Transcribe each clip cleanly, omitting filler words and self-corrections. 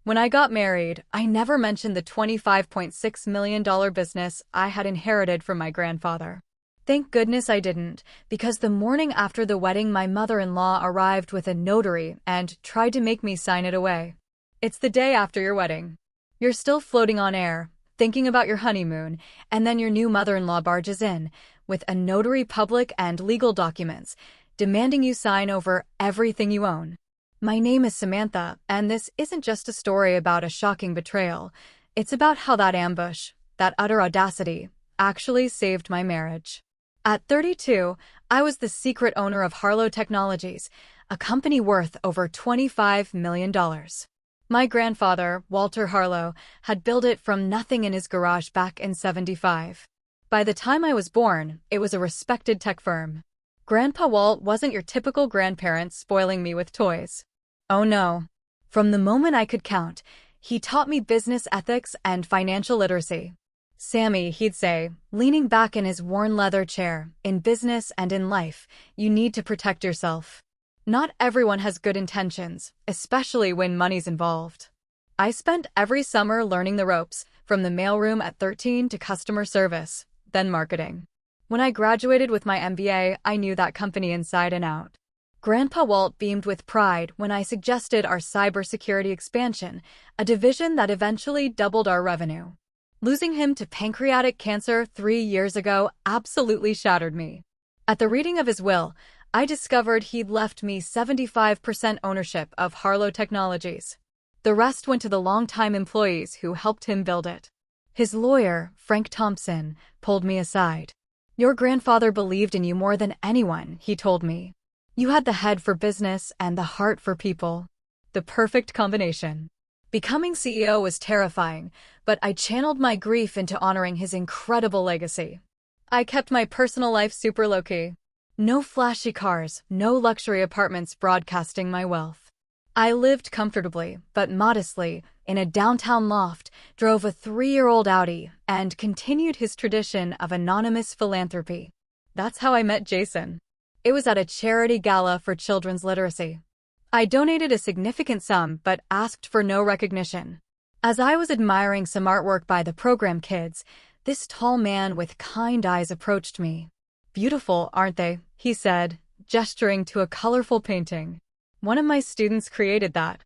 When I got married, I never mentioned the $25.6 million business I had inherited from my grandfather. Thank goodness I didn't, because the morning after the wedding my mother-in-law arrived with a notary and tried to make me sign it away. It's the day after your wedding. You're still floating on air, thinking about your honeymoon, and then your new mother-in-law barges in, with a notary public and legal documents, demanding you sign over everything you own. My name is Samantha, and this isn't just a story about a shocking betrayal. It's about how that ambush, that utter audacity, actually saved my marriage. At 32, I was the secret owner of Harlow Technologies, a company worth over $25 million. My grandfather, Walter Harlow, had built it from nothing in his garage back in '75. By the time I was born, it was a respected tech firm. Grandpa Walt wasn't your typical grandparent spoiling me with toys. Oh no. From the moment I could count, he taught me business ethics and financial literacy. Sammy, he'd say, leaning back in his worn leather chair, in business and in life, you need to protect yourself. Not everyone has good intentions, especially when money's involved. I spent every summer learning the ropes, from the mailroom at 13 to customer service, then marketing. When I graduated with my MBA, I knew that company inside and out. Grandpa Walt beamed with pride when I suggested our cybersecurity expansion, a division that eventually doubled our revenue. Losing him to pancreatic cancer 3 years ago absolutely shattered me. At the reading of his will, I discovered he'd left me 75% ownership of Harlow Technologies. The rest went to the longtime employees who helped him build it. His lawyer, Frank Thompson, pulled me aside. Your grandfather believed in you more than anyone, he told me. You had the head for business and the heart for people. The perfect combination. Becoming CEO was terrifying, but I channeled my grief into honoring his incredible legacy. I kept my personal life super low-key. No flashy cars, no luxury apartments broadcasting my wealth. I lived comfortably, but modestly, in a downtown loft, drove a 3-year-old Audi, and continued his tradition of anonymous philanthropy. That's how I met Jason. It was at a charity gala for children's literacy. I donated a significant sum but asked for no recognition. As I was admiring some artwork by the program kids, this tall man with kind eyes approached me. Beautiful, aren't they? He said, gesturing to a colorful painting. One of my students created that.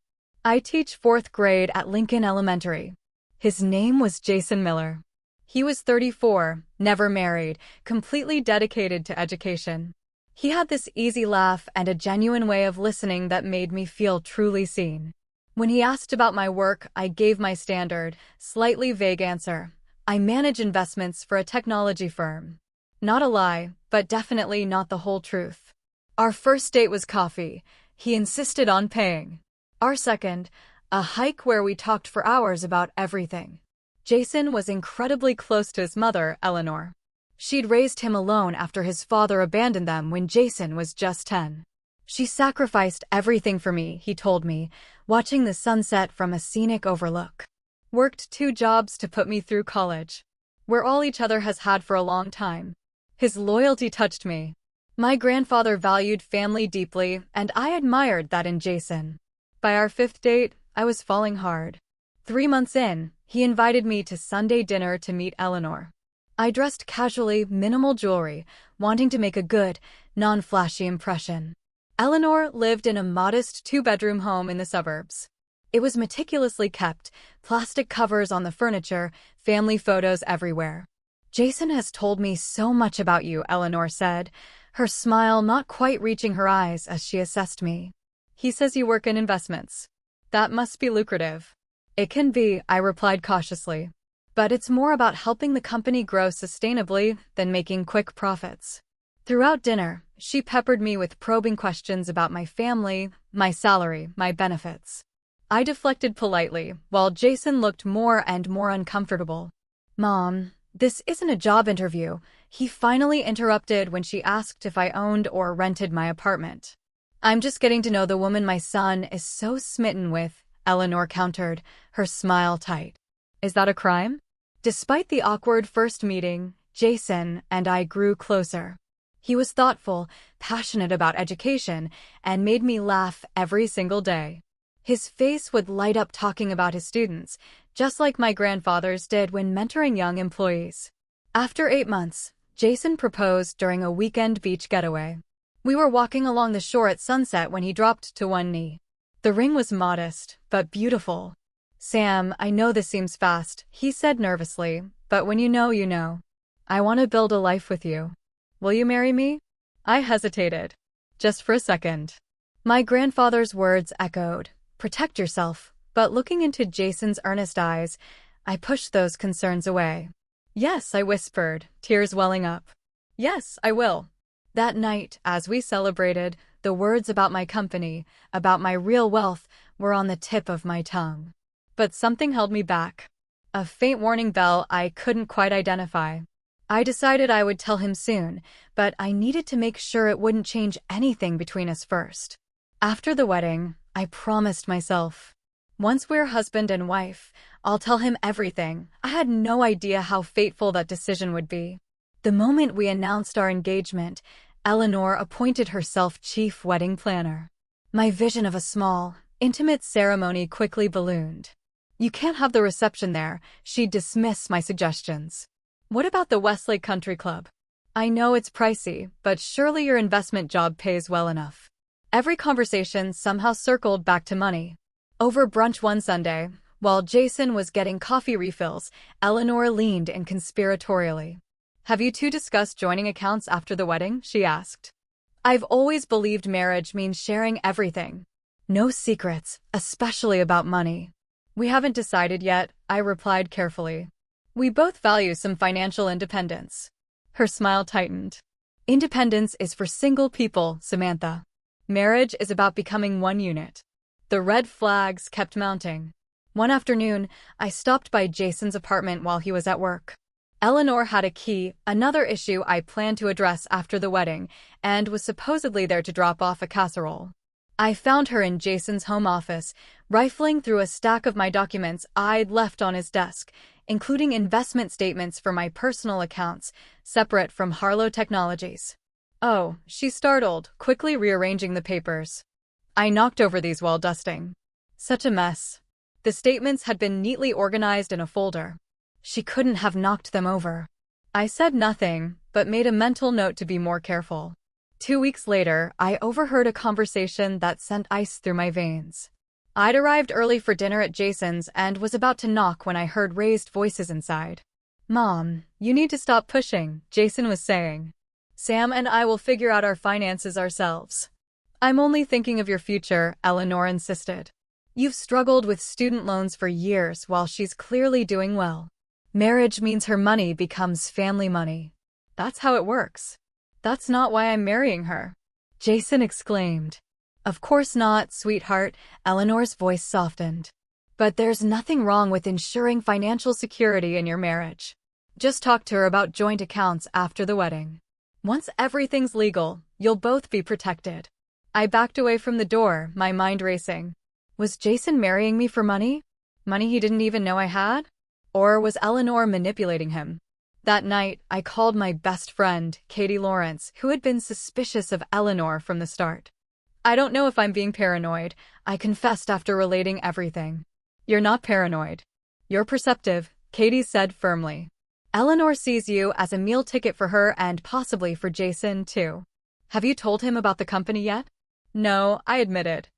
I teach 4th grade at Lincoln Elementary. His name was Jason Miller. He was 34, never married, completely dedicated to education. He had this easy laugh and a genuine way of listening that made me feel truly seen. When he asked about my work, I gave my standard, slightly vague answer. I manage investments for a technology firm. Not a lie, but definitely not the whole truth. Our first date was coffee. He insisted on paying. Our second, a hike where we talked for hours about everything. Jason was incredibly close to his mother, Eleanor. She'd raised him alone after his father abandoned them when Jason was just 10. She sacrificed everything for me, he told me, watching the sunset from a scenic overlook. Worked 2 jobs to put me through college. We're all each other has had for a long time. His loyalty touched me. My grandfather valued family deeply, and I admired that in Jason. By our 5th date, I was falling hard. 3 months in, he invited me to Sunday dinner to meet Eleanor. I dressed casually, minimal jewelry, wanting to make a good, non-flashy impression. Eleanor lived in a modest 2-bedroom home in the suburbs. It was meticulously kept, plastic covers on the furniture, family photos everywhere. Jason has told me so much about you, Eleanor said, her smile not quite reaching her eyes as she assessed me. He says you work in investments. That must be lucrative. It can be, I replied cautiously. But it's more about helping the company grow sustainably than making quick profits. Throughout dinner, she peppered me with probing questions about my family, my salary, my benefits. I deflected politely, while Jason looked more and more uncomfortable. Mom, this isn't a job interview, he finally interrupted when she asked if I owned or rented my apartment. I'm just getting to know the woman my son is so smitten with, Eleanor countered, her smile tight. Is that a crime? Despite the awkward first meeting, Jason and I grew closer. He was thoughtful, passionate about education, and made me laugh every single day. His face would light up talking about his students, just like my grandfather's did when mentoring young employees. After 8 months, Jason proposed during a weekend beach getaway. We were walking along the shore at sunset when he dropped to one knee. The ring was modest, but beautiful. "Sam, I know this seems fast," he said nervously, "but when you know, you know. I want to build a life with you. Will you marry me?" I hesitated. Just for a second. My grandfather's words echoed, "Protect yourself," but looking into Jason's earnest eyes, I pushed those concerns away. "Yes," I whispered, tears welling up. "Yes, I will." That night, as we celebrated, the words about my company, about my real wealth, were on the tip of my tongue. But something held me back. A faint warning bell I couldn't quite identify. I decided I would tell him soon, but I needed to make sure it wouldn't change anything between us first. After the wedding, I promised myself, once we're husband and wife, I'll tell him everything. I had no idea how fateful that decision would be. The moment we announced our engagement, Eleanor appointed herself chief wedding planner. My vision of a small, intimate ceremony quickly ballooned. "You can't have the reception there," she'd dismiss my suggestions. "What about the Westlake Country Club? I know it's pricey, but surely your investment job pays well enough." Every conversation somehow circled back to money. Over brunch one Sunday, while Jason was getting coffee refills, Eleanor leaned in conspiratorially. "Have you two discussed joining accounts after the wedding?" she asked. "I've always believed marriage means sharing everything. No secrets, especially about money." "We haven't decided yet," I replied carefully. "We both value some financial independence." Her smile tightened. "Independence is for single people, Samantha. Marriage is about becoming one unit." The red flags kept mounting. One afternoon, I stopped by Jason's apartment while he was at work. Eleanor had a key, another issue I planned to address after the wedding, and was supposedly there to drop off a casserole. I found her in Jason's home office, rifling through a stack of my documents I'd left on his desk, including investment statements for my personal accounts, separate from Harlow Technologies. "Oh," she startled, quickly rearranging the papers. "I knocked over these while dusting." Such a mess. The statements had been neatly organized in a folder. She couldn't have knocked them over. I said nothing, but made a mental note to be more careful. 2 weeks later, I overheard a conversation that sent ice through my veins. I'd arrived early for dinner at Jason's and was about to knock when I heard raised voices inside. "Mom, you need to stop pushing," Jason was saying. "Sam and I will figure out our finances ourselves." "I'm only thinking of your future," Eleanor insisted. "You've struggled with student loans for years while she's clearly doing well. Marriage means her money becomes family money. That's how it works." "That's not why I'm marrying her," Jason exclaimed. "Of course not, sweetheart," Eleanor's voice softened. "But there's nothing wrong with ensuring financial security in your marriage. Just talk to her about joint accounts after the wedding. Once everything's legal, you'll both be protected." I backed away from the door, my mind racing. Was Jason marrying me for money? Money he didn't even know I had? Or was Eleanor manipulating him? That night, I called my best friend, Katie Lawrence, who had been suspicious of Eleanor from the start. "I don't know if I'm being paranoid," I confessed after relating everything. "You're not paranoid. You're perceptive," Katie said firmly. "Eleanor sees you as a meal ticket for her and possibly for Jason, too." "Have you told him about the company yet?" "No," I admitted.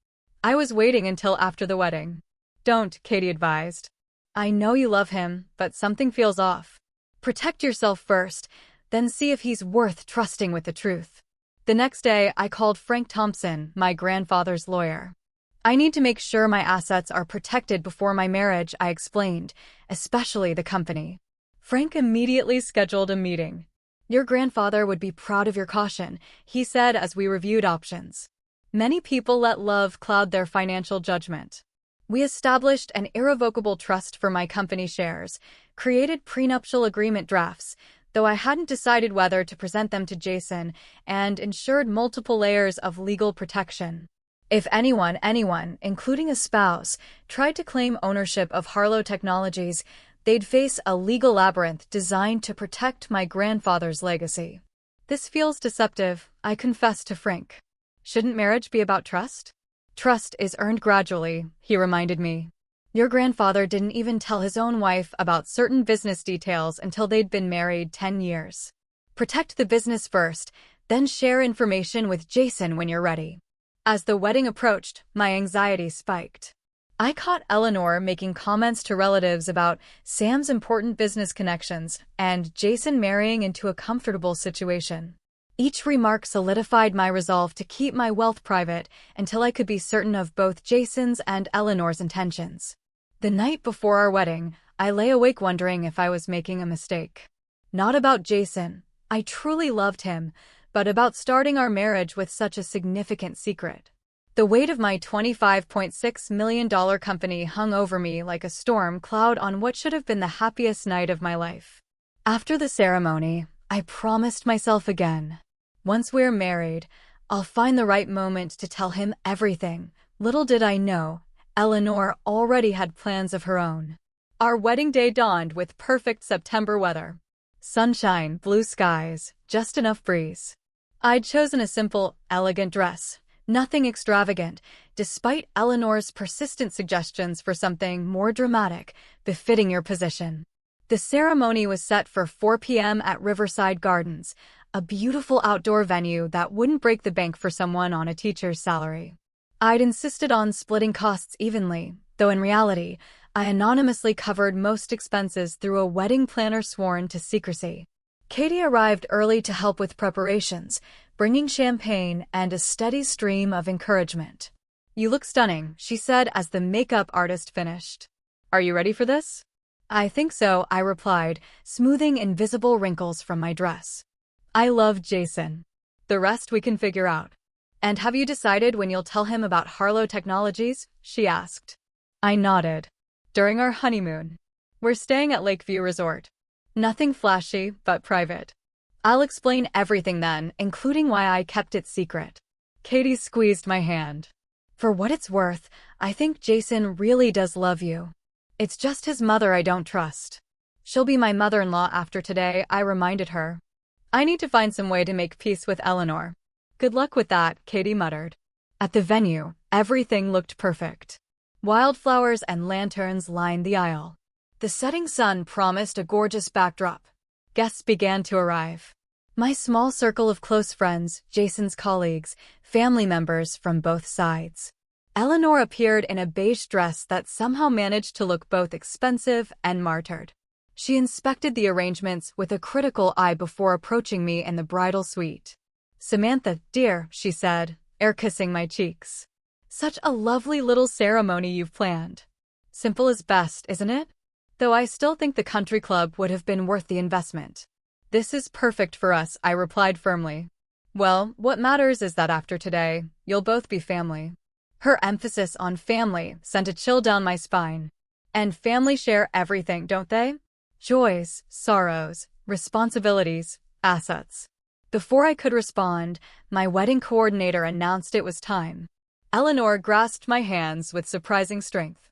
"I was waiting until after the wedding." "Don't," Katie advised. "I know you love him, but something feels off. Protect yourself first, then see if he's worth trusting with the truth." The next day, I called Frank Thompson, my grandfather's lawyer. "I need to make sure my assets are protected before my marriage," I explained, "especially the company." Frank immediately scheduled a meeting. "Your grandfather would be proud of your caution," he said as we reviewed options. "Many people let love cloud their financial judgment." We established an irrevocable trust for my company shares, created prenuptial agreement drafts, though I hadn't decided whether to present them to Jason, and ensured multiple layers of legal protection. If anyone, including a spouse, tried to claim ownership of Harlow Technologies, they'd face a legal labyrinth designed to protect my grandfather's legacy. "This feels deceptive," I confessed to Frank. "Shouldn't marriage be about trust?" Trust is earned gradually, he reminded me. Your grandfather didn't even tell his own wife about certain business details until they'd been married 10 years. Protect the business first, then share information with Jason when you're ready. As the wedding approached, my anxiety spiked. I caught Eleanor making comments to relatives about Sam's important business connections and Jason marrying into a comfortable situation. Each remark solidified my resolve to keep my wealth private until I could be certain of both Jason's and Eleanor's intentions. The night before our wedding, I lay awake wondering if I was making a mistake. Not about Jason. I truly loved him, but about starting our marriage with such a significant secret. The weight of my $25.6 million company hung over me like a storm cloud on what should have been the happiest night of my life. After the ceremony, I promised myself again. Once we're married, I'll find the right moment to tell him everything. Little did I know, Eleanor already had plans of her own. Our wedding day dawned with perfect September weather. Sunshine, blue skies, just enough breeze. I'd chosen a simple, elegant dress, nothing extravagant, despite Eleanor's persistent suggestions for something more dramatic, befitting your position. The ceremony was set for 4 p.m. at Riverside Gardens, a beautiful outdoor venue that wouldn't break the bank for someone on a teacher's salary. I'd insisted on splitting costs evenly, though in reality, I anonymously covered most expenses through a wedding planner sworn to secrecy. Katie arrived early to help with preparations, bringing champagne and a steady stream of encouragement. "You look stunning," she said as the makeup artist finished. "Are you ready for this?" "I think so," I replied, smoothing invisible wrinkles from my dress. "I love Jason. The rest we can figure out." "And have you decided when you'll tell him about Harlow Technologies?" she asked. I nodded. "During our honeymoon. We're staying at Lakeview Resort. Nothing flashy, but private. I'll explain everything then, including why I kept it secret." Katie squeezed my hand. "For what it's worth, I think Jason really does love you. It's just his mother I don't trust." "She'll be my mother-in-law after today," I reminded her. "I need to find some way to make peace with Eleanor." "Good luck with that," Katie muttered. At the venue, everything looked perfect. Wildflowers and lanterns lined the aisle. The setting sun promised a gorgeous backdrop. Guests began to arrive. My small circle of close friends, Jason's colleagues, family members from both sides. Eleanor appeared in a beige dress that somehow managed to look both expensive and martyred. She inspected the arrangements with a critical eye before approaching me in the bridal suite. "Samantha, dear," she said, air-kissing my cheeks. "Such a lovely little ceremony you've planned. Simple is best, isn't it? Though I still think the country club would have been worth the investment." "This is perfect for us," I replied firmly. "Well, what matters is that after today, you'll both be family." Her emphasis on family sent a chill down my spine. And family share everything, don't they? Joys, sorrows, responsibilities, assets. Before I could respond, my wedding coordinator announced it was time. Eleanor grasped my hands with surprising strength.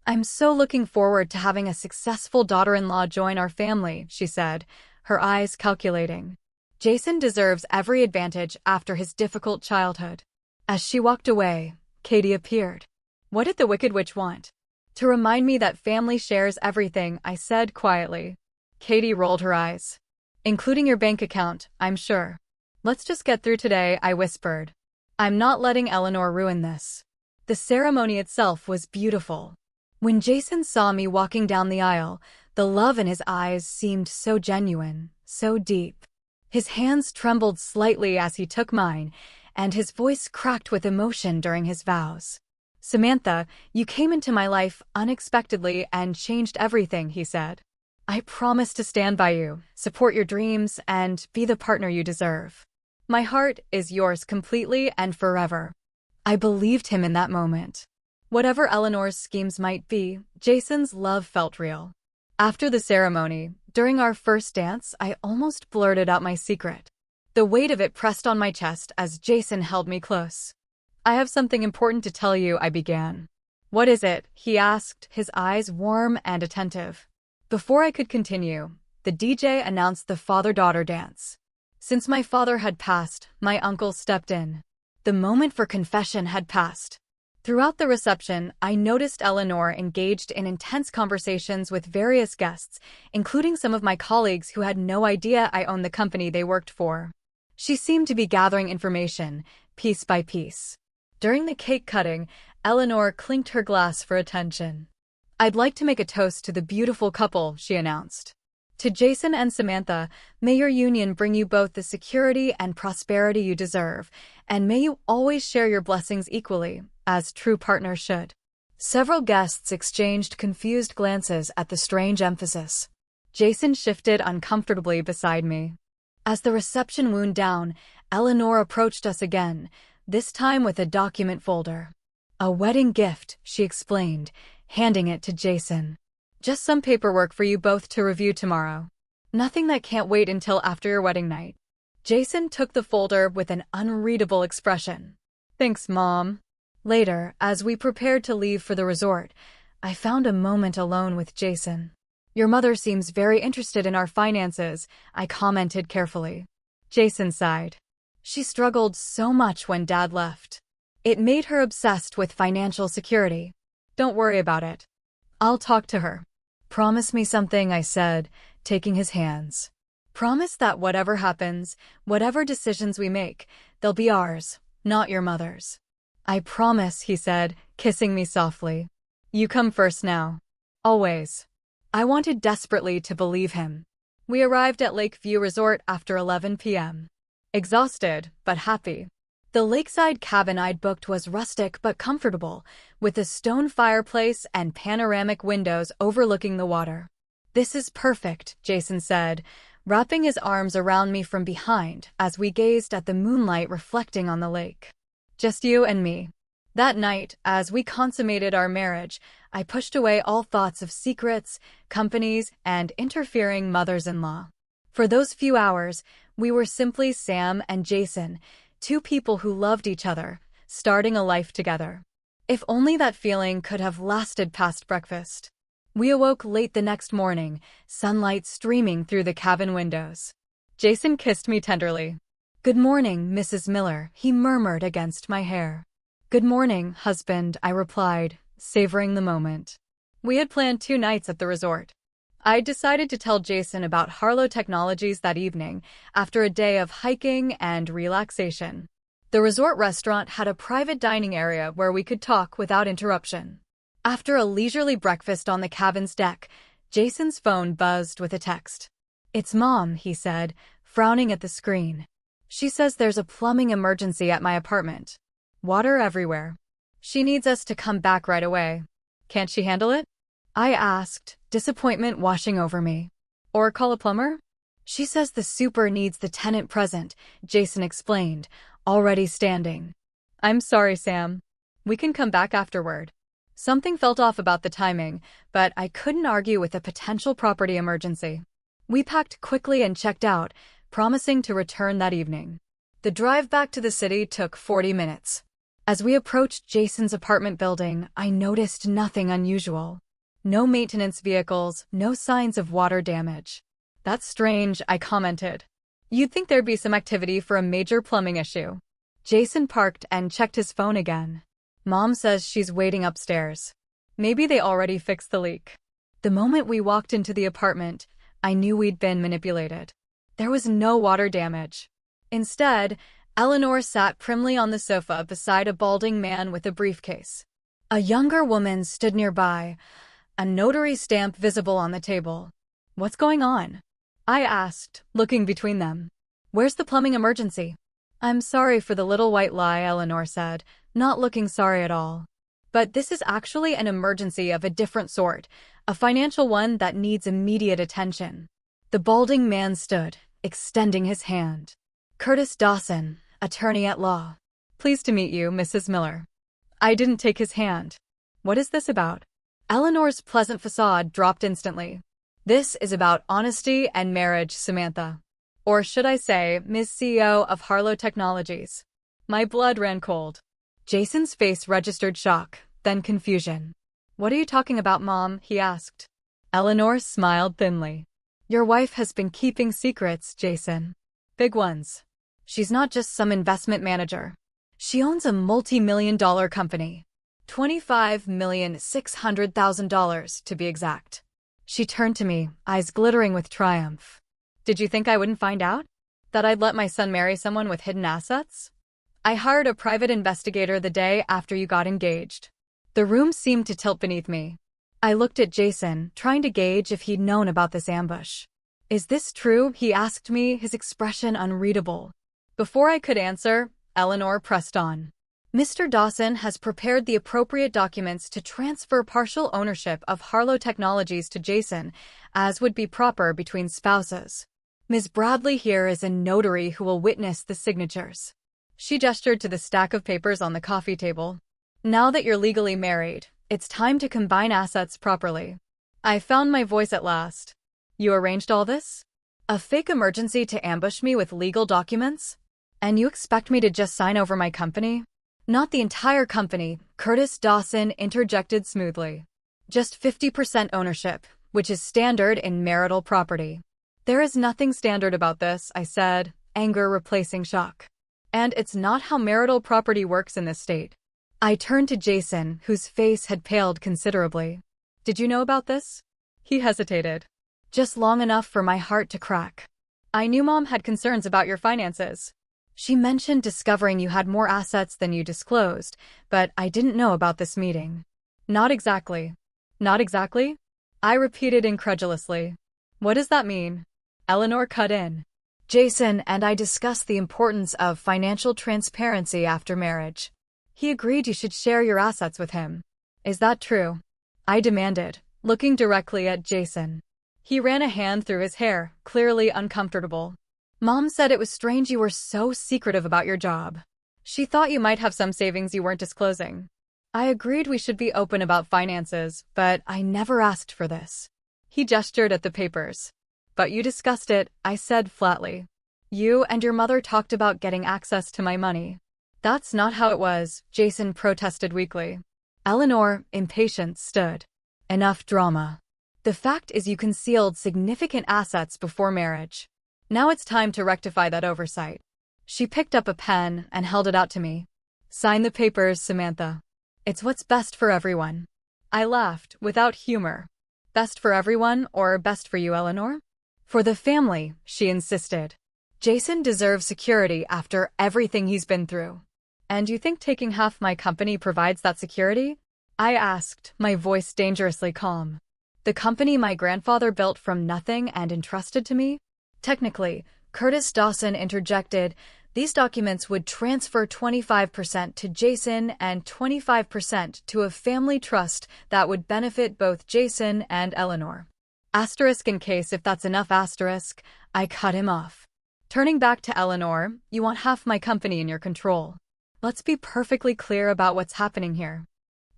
"I'm so looking forward to having a successful daughter-in-law join our family," she said, her eyes calculating. "Jason deserves every advantage after his difficult childhood." As she walked away, Katie appeared. "What did the Wicked Witch want?" "To remind me that family shares everything," I said quietly. Katie rolled her eyes. "Including your bank account, I'm sure." "Let's just get through today," I whispered. "I'm not letting Eleanor ruin this." The ceremony itself was beautiful. When Jason saw me walking down the aisle, the love in his eyes seemed so genuine, so deep. His hands trembled slightly as he took mine, and his voice cracked with emotion during his vows. "Samantha, you came into my life unexpectedly and changed everything," he said. "I promise to stand by you, support your dreams, and be the partner you deserve. My heart is yours completely and forever." I believed him in that moment. Whatever Eleanor's schemes might be, Jason's love felt real. After the ceremony, during our first dance, I almost blurted out my secret. The weight of it pressed on my chest as Jason held me close. "I have something important to tell you," I began. "What is it?" he asked, his eyes warm and attentive. Before I could continue, the DJ announced the father-daughter dance. Since my father had passed, my uncle stepped in. The moment for confession had passed. Throughout the reception, I noticed Eleanor engaged in intense conversations with various guests, including some of my colleagues who had no idea I owned the company they worked for. She seemed to be gathering information, piece by piece. During the cake cutting, Eleanor clinked her glass for attention. "I'd like to make a toast to the beautiful couple," she announced. "To Jason and Samantha, may your union bring you both the security and prosperity you deserve, and may you always share your blessings equally, as true partners should." Several guests exchanged confused glances at the strange emphasis. Jason shifted uncomfortably beside me. As the reception wound down, Eleanor approached us again, this time with a document folder. "A wedding gift," she explained, handing it to Jason. "Just some paperwork for you both to review tomorrow. Nothing that can't wait until after your wedding night." Jason took the folder with an unreadable expression. "Thanks, Mom." Later, as we prepared to leave for the resort, I found a moment alone with Jason. "Your mother seems very interested in our finances," I commented carefully. Jason sighed. "She struggled so much when Dad left. It made her obsessed with financial security. Don't worry about it. I'll talk to her." "Promise me something," I said, taking his hands. "Promise that whatever happens, whatever decisions we make, they'll be ours, not your mother's." "I promise," he said, kissing me softly. "You come first now. Always." I wanted desperately to believe him. We arrived at Lakeview Resort after 11 p.m. Exhausted, but happy. The lakeside cabin I'd booked was rustic but comfortable, with a stone fireplace and panoramic windows overlooking the water. "This is perfect," Jason said, wrapping his arms around me from behind as we gazed at the moonlight reflecting on the lake. "Just you and me." That night, as we consummated our marriage, I pushed away all thoughts of secrets, companies, and interfering mothers-in-law. For those few hours, we were simply Sam and Jason, two people who loved each other, starting a life together. If only that feeling could have lasted past breakfast. We awoke late the next morning, sunlight streaming through the cabin windows. Jason kissed me tenderly. "Good morning, Mrs. Miller," he murmured against my hair. "Good morning, husband," I replied, savoring the moment. We had planned 2 nights at the resort. I decided to tell Jason about Harlow Technologies that evening, after a day of hiking and relaxation. The resort restaurant had a private dining area where we could talk without interruption. After a leisurely breakfast on the cabin's deck, Jason's phone buzzed with a text. "It's Mom," he said, frowning at the screen. "She says there's a plumbing emergency at my apartment. Water everywhere. She needs us to come back right away. Can't she handle it?" I asked, disappointment washing over me. "Or call a plumber?" "She says the super needs the tenant present," Jason explained, already standing. "I'm sorry, Sam. We can come back afterward." Something felt off about the timing, but I couldn't argue with a potential property emergency. We packed quickly and checked out, promising to return that evening. The drive back to the city took 40 minutes. As we approached Jason's apartment building, I noticed nothing unusual. No maintenance vehicles, no signs of water damage. "That's strange," I commented. "You'd think there'd be some activity for a major plumbing issue." Jason parked and checked his phone again. "Mom says she's waiting upstairs. Maybe they already fixed the leak." The moment we walked into the apartment, I knew we'd been manipulated. There was no water damage. Instead, Eleanor sat primly on the sofa beside a balding man with a briefcase. A younger woman stood nearby, a notary stamp visible on the table. "What's going on?" I asked, looking between them. "Where's the plumbing emergency?" "I'm sorry for the little white lie," Eleanor said, not looking sorry at all. "But this is actually an emergency of a different sort, a financial one that needs immediate attention." The balding man stood, extending his hand. "Curtis Dawson, attorney at law. Pleased to meet you, Mrs. Miller." I didn't take his hand. "What is this about?" Eleanor's pleasant facade dropped instantly. "This is about honesty and marriage, Samantha. Or should I say, Ms. CEO of Harlow Technologies." My blood ran cold. Jason's face registered shock, then confusion. "What are you talking about, Mom?" he asked. Eleanor smiled thinly. "Your wife has been keeping secrets, Jason. Big ones. She's not just some investment manager. She owns a multi-million-dollar company. $25,600,000 to be exact. She turned to me, eyes glittering with triumph. Did you think I wouldn't find out? That I'd let my son marry someone with hidden assets? I hired a private investigator the day after you got engaged. The room seemed to tilt beneath me. I looked at Jason, trying to gauge if he'd known about this ambush. Is this true? He asked me, his expression unreadable. Before I could answer, Eleanor pressed on. Mr. Dawson has prepared the appropriate documents to transfer partial ownership of Harlow Technologies to Jason, as would be proper between spouses. Ms. Bradley here is a notary who will witness the signatures. She gestured to the stack of papers on the coffee table. Now that you're legally married, it's time to combine assets properly. I found my voice at last. You arranged all this? A fake emergency to ambush me with legal documents? And you expect me to just sign over my company? Not the entire company, Curtis Dawson interjected smoothly. Just 50% ownership, which is standard in marital property. There is nothing standard about this, I said, anger replacing shock. And it's not how marital property works in this state. I turned to Jason, whose face had paled considerably. Did you know about this? He hesitated. Just long enough for my heart to crack. I knew Mom had concerns about your finances. She mentioned discovering you had more assets than you disclosed, but I didn't know about this meeting. Not exactly. Not exactly? I repeated incredulously. What does that mean? Eleanor cut in. Jason and I discussed the importance of financial transparency after marriage. He agreed you should share your assets with him. Is that true? I demanded, looking directly at Jason. He ran a hand through his hair, clearly uncomfortable. Mom said it was strange you were so secretive about your job. She thought you might have some savings you weren't disclosing. I agreed we should be open about finances, but I never asked for this. He gestured at the papers. But you discussed it, I said flatly. You and your mother talked about getting access to my money. That's not how it was, Jason protested weakly. Eleanor, impatient, stood. Enough drama. The fact is you concealed significant assets before marriage. Now it's time to rectify that oversight. She picked up a pen and held it out to me. Sign the papers, Samantha. It's what's best for everyone. I laughed, without humor. Best for everyone, or best for you, Eleanor? For the family, she insisted. Jason deserves security after everything he's been through. And you think taking half my company provides that security? I asked, my voice dangerously calm. The company my grandfather built from nothing and entrusted to me? Technically, Curtis Dawson interjected, these documents would transfer 25% to Jason and 25% to a family trust that would benefit both Jason and Eleanor. Asterisk in case if that's enough asterisk, I cut him off. Turning back to Eleanor, you want half my company in your control. Let's be perfectly clear about what's happening here.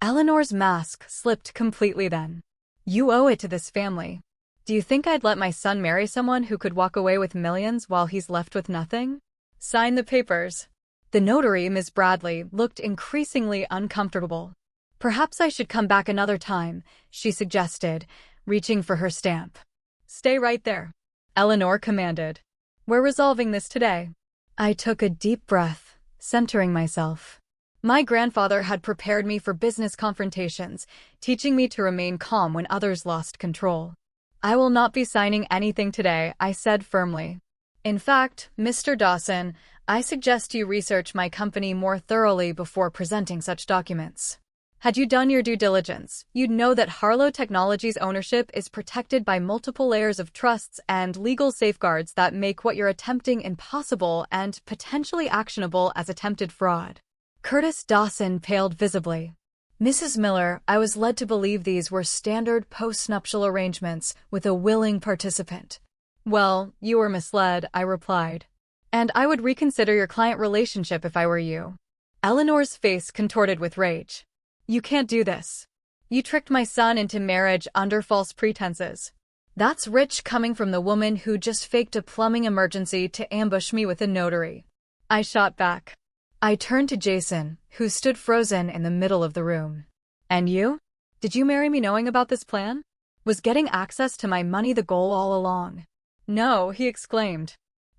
Eleanor's mask slipped completely then. You owe it to this family. Do you think I'd let my son marry someone who could walk away with millions while he's left with nothing? Sign the papers. The notary, Ms. Bradley, looked increasingly uncomfortable. Perhaps I should come back another time, she suggested, reaching for her stamp. Stay right there, Eleanor commanded. We're resolving this today. I took a deep breath, centering myself. My grandfather had prepared me for business confrontations, teaching me to remain calm when others lost control. I will not be signing anything today, I said firmly. In fact, Mr. Dawson, I suggest you research my company more thoroughly before presenting such documents. Had you done your due diligence, you'd know that Harlow Technologies' ownership is protected by multiple layers of trusts and legal safeguards that make what you're attempting impossible and potentially actionable as attempted fraud. Curtis Dawson paled visibly. Mrs. Miller, I was led to believe these were standard post-nuptial arrangements with a willing participant. Well, you were misled, I replied. And I would reconsider your client relationship if I were you. Eleanor's face contorted with rage. You can't do this. You tricked my son into marriage under false pretenses. That's rich coming from the woman who just faked a plumbing emergency to ambush me with a notary. I shot back. I turned to Jason, who stood frozen in the middle of the room. And you? Did you marry me knowing about this plan? Was getting access to my money the goal all along? No, he exclaimed.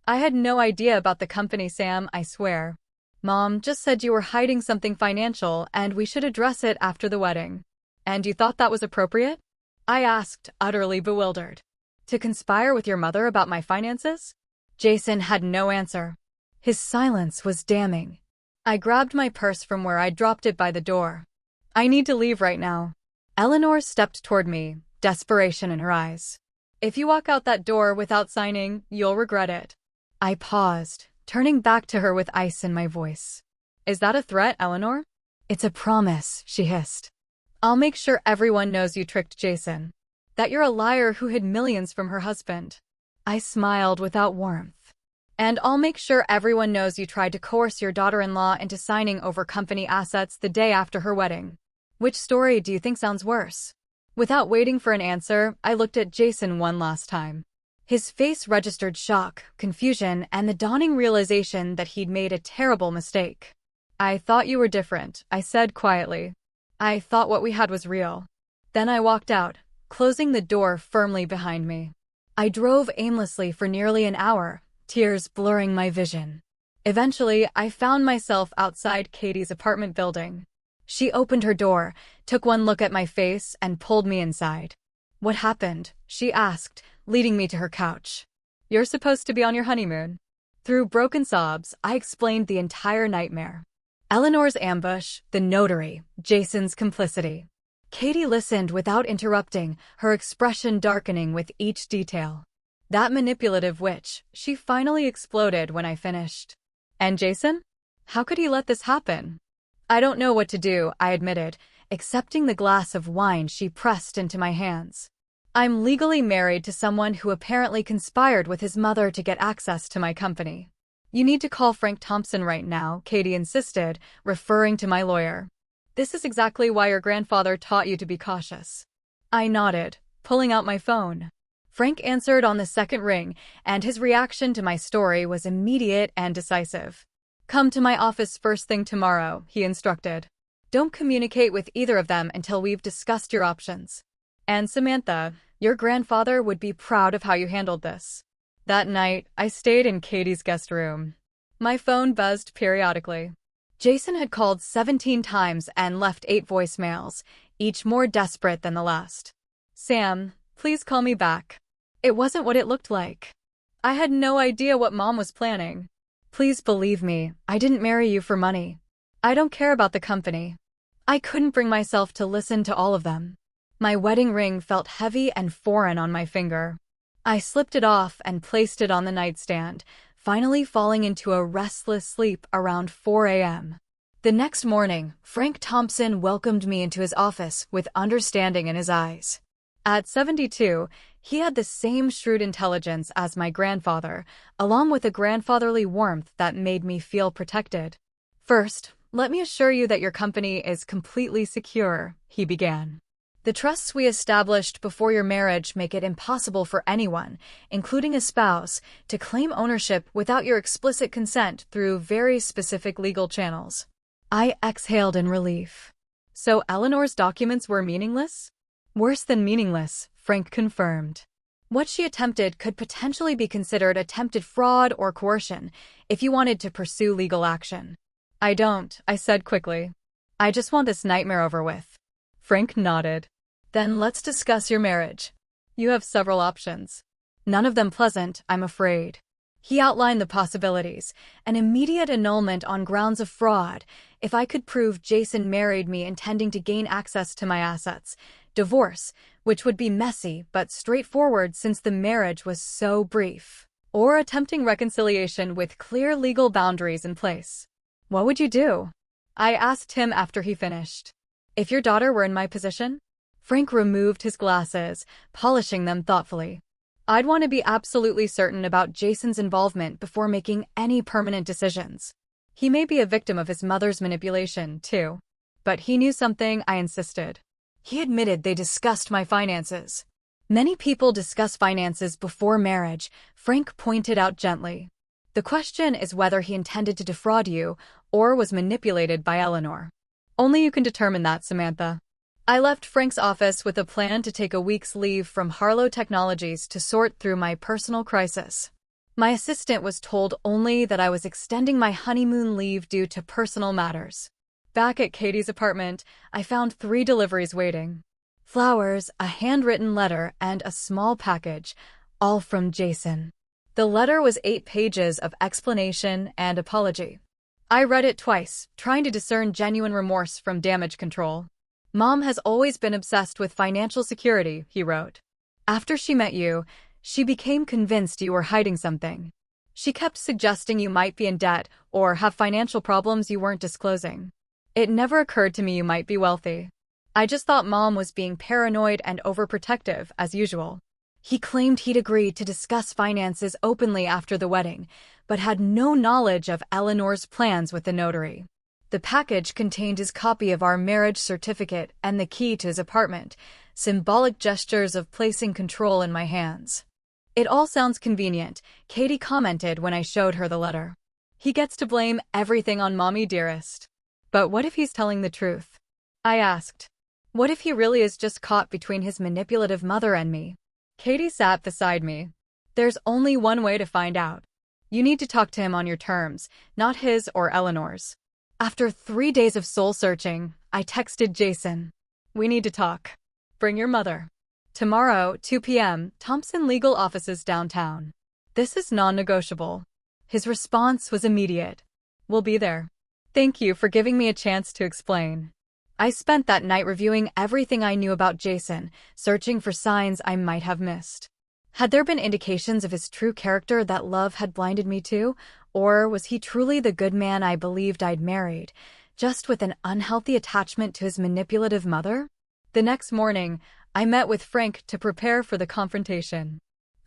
I had no idea about the company, Sam, I swear. Mom just said you were hiding something financial and we should address it after the wedding. And you thought that was appropriate? I asked, utterly bewildered. To conspire with your mother about my finances? Jason had no answer. His silence was damning. I grabbed my purse from where I'd dropped it by the door. I need to leave right now. Eleanor stepped toward me, desperation in her eyes. If you walk out that door without signing, you'll regret it. I paused, turning back to her with ice in my voice. Is that a threat, Eleanor? It's a promise, she hissed. I'll make sure everyone knows you tricked Jason. That you're a liar who hid millions from her husband. I smiled without warmth. And I'll make sure everyone knows you tried to coerce your daughter-in-law into signing over company assets the day after her wedding. Which story do you think sounds worse? Without waiting for an answer, I looked at Jason one last time. His face registered shock, confusion, and the dawning realization that he'd made a terrible mistake. I thought you were different, I said quietly. I thought what we had was real. Then I walked out, closing the door firmly behind me. I drove aimlessly for nearly an hour, tears blurring my vision. Eventually, I found myself outside Katie's apartment building. She opened her door, took one look at my face, and pulled me inside. What happened? She asked, leading me to her couch. You're supposed to be on your honeymoon. Through broken sobs, I explained the entire nightmare. Eleanor's ambush, the notary, Jason's complicity. Katie listened without interrupting, her expression darkening with each detail. That manipulative witch, she finally exploded when I finished. And Jason? How could he let this happen? I don't know what to do, I admitted, accepting the glass of wine she pressed into my hands. I'm legally married to someone who apparently conspired with his mother to get access to my company. You need to call Frank Thompson right now, Katie insisted, referring to my lawyer. This is exactly why your grandfather taught you to be cautious. I nodded, pulling out my phone. Frank answered on the second ring, and his reaction to my story was immediate and decisive. Come to my office first thing tomorrow, he instructed. Don't communicate with either of them until we've discussed your options. And Samantha, your grandfather would be proud of how you handled this. That night, I stayed in Katie's guest room. My phone buzzed periodically. Jason had called 17 times and left 8 voicemails, each more desperate than the last. Sam, please call me back. It wasn't what it looked like. I had no idea what Mom was planning. Please believe me, I didn't marry you for money. I don't care about the company. I couldn't bring myself to listen to all of them. My wedding ring felt heavy and foreign on my finger. I slipped it off and placed it on the nightstand, finally falling into a restless sleep around 4 a.m. The next morning, Frank Thompson welcomed me into his office with understanding in his eyes. At 72, he had the same shrewd intelligence as my grandfather, along with a grandfatherly warmth that made me feel protected. First, let me assure you that your company is completely secure, he began. The trusts we established before your marriage make it impossible for anyone, including a spouse, to claim ownership without your explicit consent through very specific legal channels. I exhaled in relief. So Eleanor's documents were meaningless? Worse than meaningless, Frank confirmed. What she attempted could potentially be considered attempted fraud or coercion if you wanted to pursue legal action. I don't, I said quickly. I just want this nightmare over with. Frank nodded. Then let's discuss your marriage. You have several options. None of them pleasant, I'm afraid. He outlined the possibilities: an immediate annulment on grounds of fraud, if I could prove Jason married me intending to gain access to my assets; divorce, which would be messy but straightforward since the marriage was so brief; or attempting reconciliation with clear legal boundaries in place. What would you do? I asked him after he finished. If your daughter were in my position? Frank removed his glasses, polishing them thoughtfully. I'd want to be absolutely certain about Jason's involvement before making any permanent decisions. He may be a victim of his mother's manipulation, too. But he knew something, I insisted. He admitted they discussed my finances. Many people discuss finances before marriage, Frank pointed out gently. The question is whether he intended to defraud you or was manipulated by Eleanor. Only you can determine that, Samantha. I left Frank's office with a plan to take a week's leave from Harlow Technologies to sort through my personal crisis. My assistant was told only that I was extending my honeymoon leave due to personal matters. Back at Katie's apartment, I found 3 deliveries waiting. Flowers, a handwritten letter, and a small package, all from Jason. The letter was 8 pages of explanation and apology. I read it twice, trying to discern genuine remorse from damage control. Mom has always been obsessed with financial security, he wrote. After she met you, she became convinced you were hiding something. She kept suggesting you might be in debt or have financial problems you weren't disclosing. It never occurred to me you might be wealthy. I just thought Mom was being paranoid and overprotective, as usual. He claimed he'd agreed to discuss finances openly after the wedding, but had no knowledge of Eleanor's plans with the notary. The package contained his copy of our marriage certificate and the key to his apartment, symbolic gestures of placing control in my hands. It all sounds convenient, Katie commented when I showed her the letter. He gets to blame everything on Mommy dearest. But what if he's telling the truth? I asked. What if he really is just caught between his manipulative mother and me? Katie sat beside me. There's only one way to find out. You need to talk to him on your terms, not his or Eleanor's. After 3 days of soul-searching, I texted Jason. We need to talk. Bring your mother. Tomorrow, 2 p.m., Thompson Legal Offices downtown. This is non-negotiable. His response was immediate. We'll be there. Thank you for giving me a chance to explain. I spent that night reviewing everything I knew about Jason, searching for signs I might have missed. Had there been indications of his true character that love had blinded me to, or was he truly the good man I believed I'd married, just with an unhealthy attachment to his manipulative mother? The next morning, I met with Frank to prepare for the confrontation.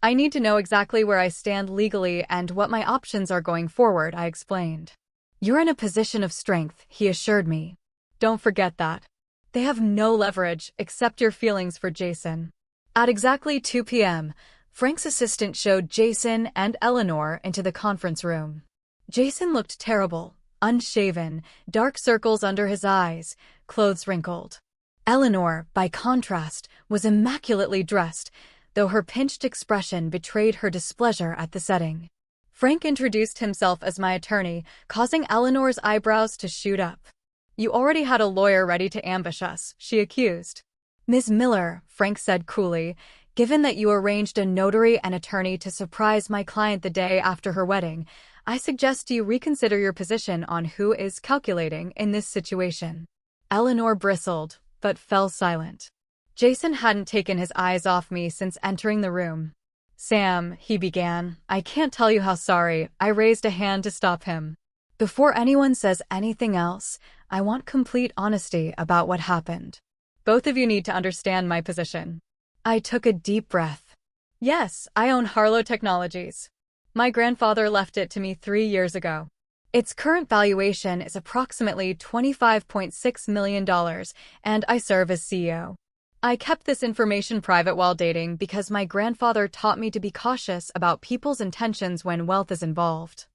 I need to know exactly where I stand legally and what my options are going forward, I explained. You're in a position of strength, he assured me. Don't forget that. They have no leverage except your feelings for Jason. At exactly 2 p.m., Frank's assistant showed Jason and Eleanor into the conference room. Jason looked terrible, unshaven, dark circles under his eyes, clothes wrinkled. Eleanor, by contrast, was immaculately dressed, though her pinched expression betrayed her displeasure at the setting. Frank introduced himself as my attorney, causing Eleanor's eyebrows to shoot up. You already had a lawyer ready to ambush us, she accused. Ms. Miller, Frank said coolly, given that you arranged a notary and attorney to surprise my client the day after her wedding, I suggest you reconsider your position on who is calculating in this situation. Eleanor bristled, but fell silent. Jason hadn't taken his eyes off me since entering the room. Sam, he began, I can't tell you how sorry. I raised a hand to stop him. Before anyone says anything else, I want complete honesty about what happened. Both of you need to understand my position. I took a deep breath. Yes, I own Harlow Technologies. My grandfather left it to me 3 years ago. Its current valuation is approximately $25.6 million, and I serve as CEO. I kept this information private while dating because my grandfather taught me to be cautious about people's intentions when wealth is involved.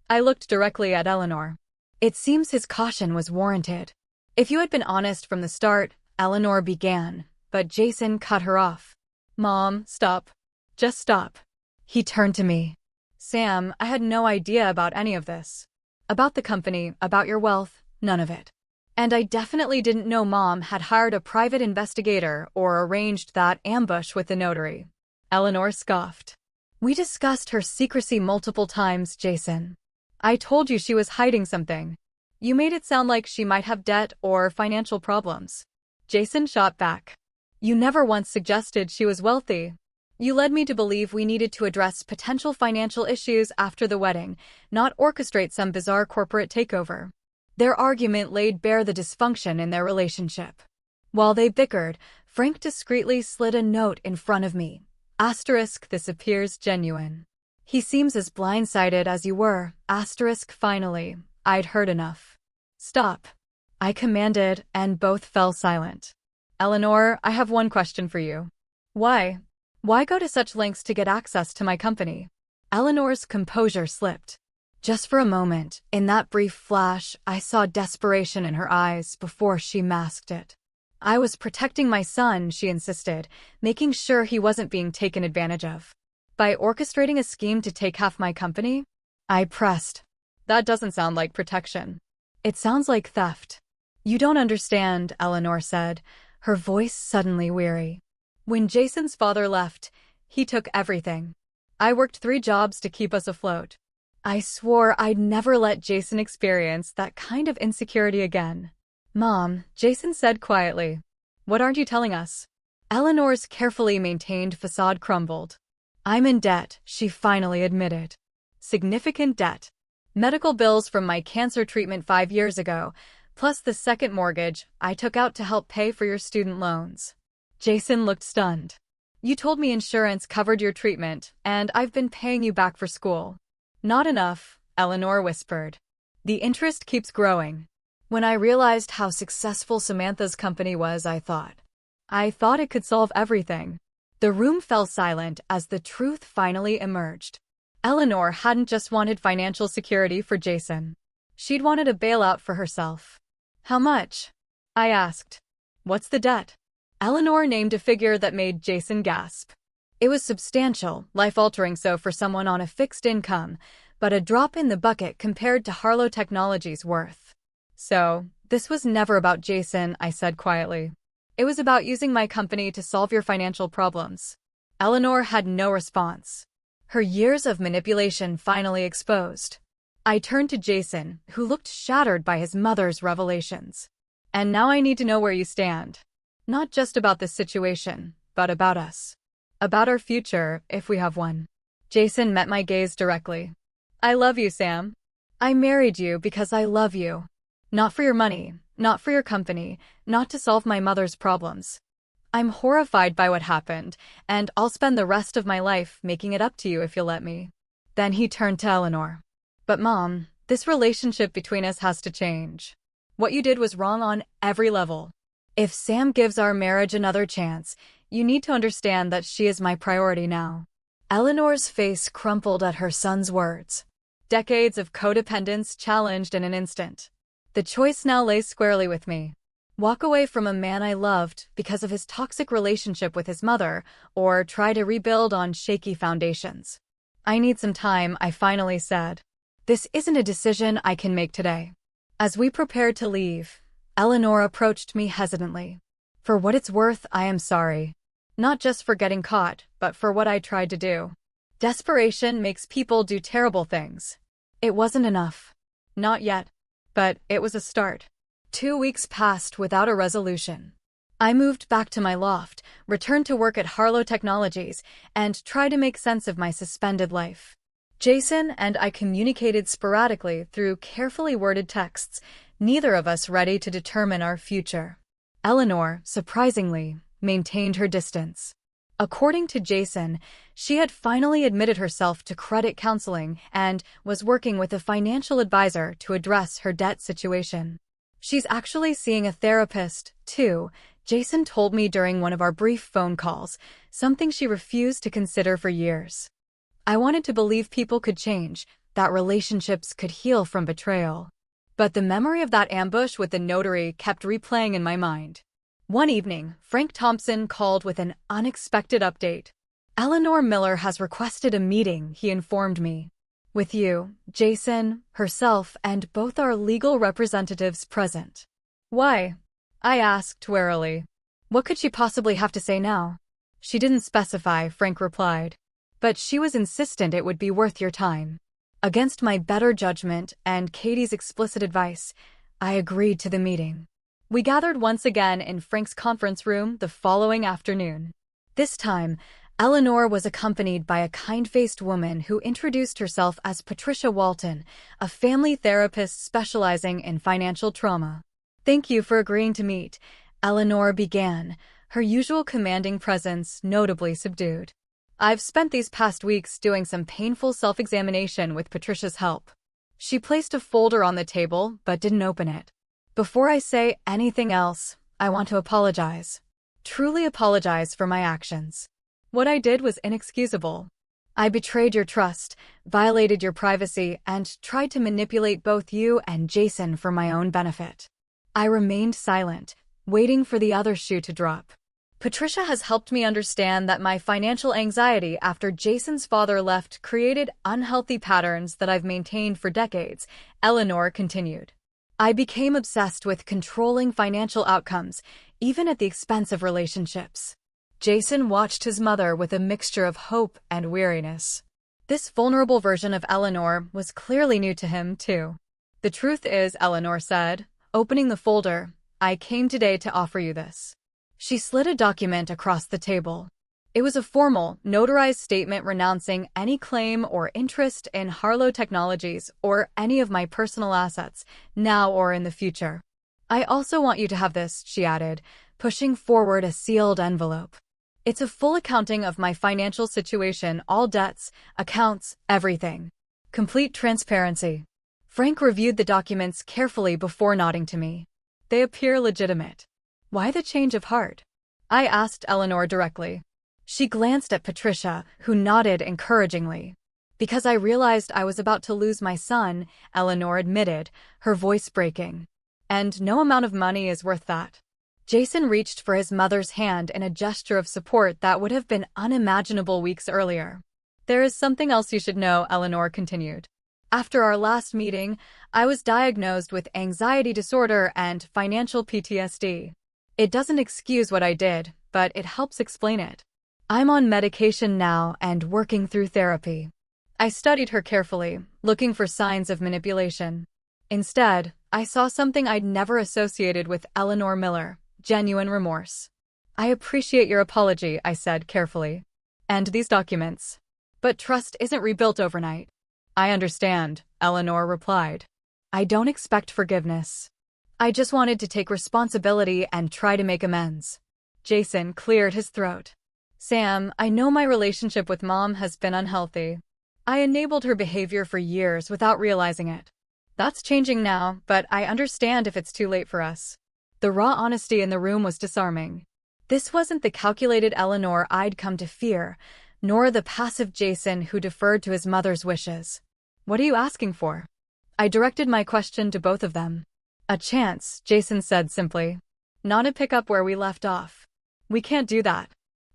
I looked directly at Eleanor. It seems his caution was warranted. If you had been honest from the start, Eleanor began, but Jason cut her off. Mom, stop. Just stop. He turned to me. Sam, I had no idea about any of this. About the company, about your wealth, none of it. And I definitely didn't know Mom had hired a private investigator or arranged that ambush with the notary. Eleanor scoffed. We discussed her secrecy multiple times, Jason. I told you she was hiding something. You made it sound like she might have debt or financial problems. Jason shot back. You never once suggested she was wealthy. You led me to believe we needed to address potential financial issues after the wedding, not orchestrate some bizarre corporate takeover. Their argument laid bare the dysfunction in their relationship. While they bickered, Frank discreetly slid a note in front of me. Asterisk, this appears genuine. He seems as blindsided as you were. Asterisk, finally. I'd heard enough. Stop. I commanded, and both fell silent. Eleanor, I have one question for you. Why? Why go to such lengths to get access to my company? Eleanor's composure slipped. Just for a moment, in that brief flash, I saw desperation in her eyes before she masked it. I was protecting my son, she insisted, making sure he wasn't being taken advantage of. By orchestrating a scheme to take half my company? I pressed. That doesn't sound like protection. It sounds like theft. You don't understand, Eleanor said, her voice suddenly weary. When Jason's father left, he took everything. I worked 3 jobs to keep us afloat. I swore I'd never let Jason experience that kind of insecurity again. Mom, Jason said quietly. What aren't you telling us? Eleanor's carefully maintained facade crumbled. I'm in debt, she finally admitted. Significant debt. Medical bills from my cancer treatment 5 years ago, plus the second mortgage I took out to help pay for your student loans. Jason looked stunned. You told me insurance covered your treatment, and I've been paying you back for school. Not enough, Eleanor whispered. The interest keeps growing. When I realized how successful Samantha's company was, I thought it could solve everything. The room fell silent as the truth finally emerged. Eleanor hadn't just wanted financial security for Jason. She'd wanted a bailout for herself. How much? I asked. What's the debt? Eleanor named a figure that made Jason gasp. It was substantial, life-altering so for someone on a fixed income, but a drop in the bucket compared to Harlow Technology's worth. So, this was never about Jason, I said quietly. It was about using my company to solve your financial problems. Eleanor had no response. Her years of manipulation finally exposed. I turned to Jason, who looked shattered by his mother's revelations. And now I need to know where you stand. Not just about this situation, but about us. About our future, if we have one. Jason met my gaze directly. I love you, Sam. I married you because I love you. Not for your money, not for your company, not to solve my mother's problems. I'm horrified by what happened, and I'll spend the rest of my life making it up to you if you'll let me. Then he turned to Eleanor. But Mom, this relationship between us has to change. What you did was wrong on every level. If Sam gives our marriage another chance, you need to understand that she is my priority now. Eleanor's face crumpled at her son's words. Decades of codependence challenged in an instant. The choice now lay squarely with me. Walk away from a man I loved because of his toxic relationship with his mother, or try to rebuild on shaky foundations. I need some time, I finally said. This isn't a decision I can make today. As we prepared to leave, Eleanor approached me hesitantly. For what it's worth, I am sorry. Not just for getting caught, but for what I tried to do. Desperation makes people do terrible things. It wasn't enough. Not yet. But it was a start. 2 weeks passed without a resolution. I moved back to my loft, returned to work at Harlow Technologies, and tried to make sense of my suspended life. Jason and I communicated sporadically through carefully worded texts, neither of us ready to determine our future. Eleanor, surprisingly, maintained her distance. According to Jason, she had finally admitted herself to credit counseling and was working with a financial advisor to address her debt situation. She's actually seeing a therapist, too, Jason told me during one of our brief phone calls, something she refused to consider for years. I wanted to believe people could change, that relationships could heal from betrayal. But the memory of that ambush with the notary kept replaying in my mind. One evening, Frank Thompson called with an unexpected update. Eleanor Miller has requested a meeting, he informed me. With you, Jason, herself, and both our legal representatives present. Why? I asked warily. What could she possibly have to say now? She didn't specify, Frank replied. But she was insistent it would be worth your time. Against my better judgment and Katie's explicit advice, I agreed to the meeting. We gathered once again in Frank's conference room the following afternoon. This time, Eleanor was accompanied by a kind-faced woman who introduced herself as Patricia Walton, a family therapist specializing in financial trauma. Thank you for agreeing to meet, Eleanor began, her usual commanding presence notably subdued. I've spent these past weeks doing some painful self-examination with Patricia's help. She placed a folder on the table but didn't open it. Before I say anything else, I want to apologize. Truly apologize for my actions. What I did was inexcusable. I betrayed your trust, violated your privacy, and tried to manipulate both you and Jason for my own benefit. I remained silent, waiting for the other shoe to drop. Patricia has helped me understand that my financial anxiety after Jason's father left created unhealthy patterns that I've maintained for decades, Eleanor continued. I became obsessed with controlling financial outcomes, even at the expense of relationships. Jason watched his mother with a mixture of hope and weariness. This vulnerable version of Eleanor was clearly new to him, too. The truth is, Eleanor said, opening the folder, I came today to offer you this. She slid a document across the table. It was a formal, notarized statement renouncing any claim or interest in Harlow Technologies or any of my personal assets, now or in the future. I also want you to have this, she added, pushing forward a sealed envelope. It's a full accounting of my financial situation, all debts, accounts, everything. Complete transparency. Frank reviewed the documents carefully before nodding to me. They appear legitimate. Why the change of heart? I asked Eleanor directly. She glanced at Patricia, who nodded encouragingly. Because I realized I was about to lose my son, Eleanor admitted, her voice breaking. And no amount of money is worth that. Jason reached for his mother's hand in a gesture of support that would have been unimaginable weeks earlier. There is something else you should know, Eleanor continued. After our last meeting, I was diagnosed with anxiety disorder and financial PTSD. It doesn't excuse what I did, but it helps explain it. I'm on medication now and working through therapy. I studied her carefully, looking for signs of manipulation. Instead, I saw something I'd never associated with Eleanor Miller, genuine remorse. I appreciate your apology, I said carefully. And these documents. But trust isn't rebuilt overnight. I understand, Eleanor replied. I don't expect forgiveness. I just wanted to take responsibility and try to make amends. Jason cleared his throat. Sam, I know my relationship with Mom has been unhealthy. I enabled her behavior for years without realizing it. That's changing now, but I understand if it's too late for us. The raw honesty in the room was disarming. This wasn't the calculated Eleanor I'd come to fear, nor the passive Jason who deferred to his mother's wishes. What are you asking for? I directed my question to both of them. A chance, Jason said simply. Not to pick up where we left off. We can't do that.